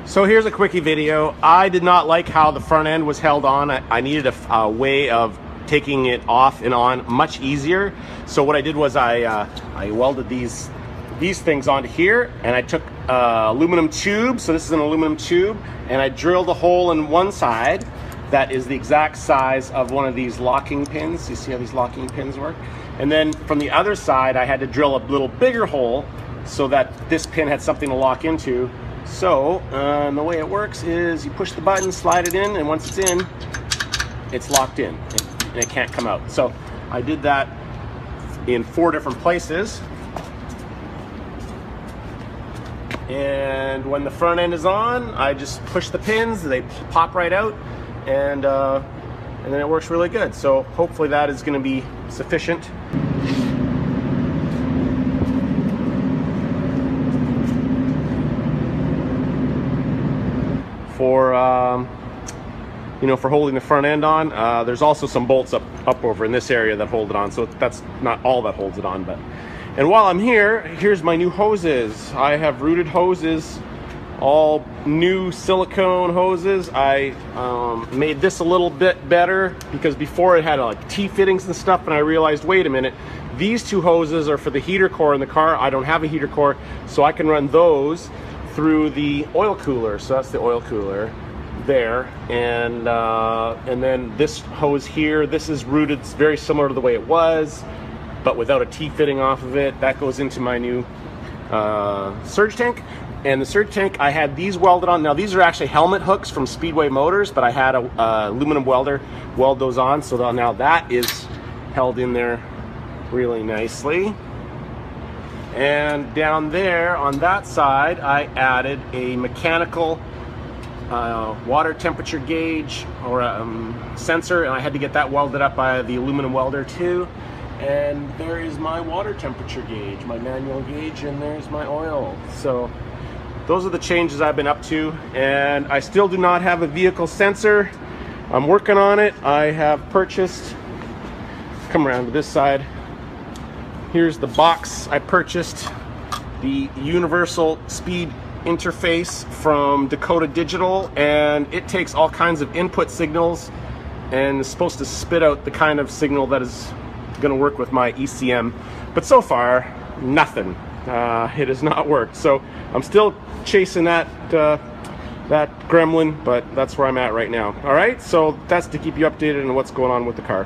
So here's a quickie video. I did not like how the front end was held on. I needed a way of taking it off and on much easier. So what I did was I welded these things onto here, and I took aluminum tube. So this is an aluminum tube, and I drilled a hole in one side that is the exact size of one of these locking pins. You see how these locking pins work? And then from the other side, I had to drill a little bigger hole so that this pin had something to lock into. So the way it works is you push the button, slide it in, and once it's in, it's locked in and it can't come out. So I did that in 4 different places. And when the front end is on, I just push the pins, they pop right out, and then it works really good. So hopefully that is going to be sufficient. For for holding the front end on. There's also some bolts up over in this area that hold it on, so that's not all that holds it on. But and while I'm here, here's my new hoses. I have rooted hoses, all new silicone hoses. I made this a little bit better because before it had like T-fittings and stuff, and I realized, wait a minute, these 2 hoses are for the heater core in the car. I don't have a heater core, so I can run those through the oil cooler. So that's the oil cooler there, and then this hose here, this is rooted very similar to the way it was, but without a T-fitting off of it. That goes into my new surge tank. And the surge tank, I had these welded on. Now these are actually helmet hooks from Speedway Motors, but I had a aluminum welder weld those on, so now that is held in there really nicely. And down there on that side, I added a mechanical water temperature gauge or sensor, and I had to get that welded up by the aluminum welder too. And there is my water temperature gauge, my manual gauge, and there's my oil. So those are the changes I've been up to, and I still do not have a vehicle sensor. I'm working on it. I have purchased, come around to this side, here's the box. I purchased the universal speed interface from Dakota Digital, and it takes all kinds of input signals and is supposed to spit out the kind of signal that is going to work with my ECM. But so far, nothing. It has not worked. So I'm still chasing that gremlin, but that's where I'm at right now. All right, so that's to keep you updated on what's going on with the car.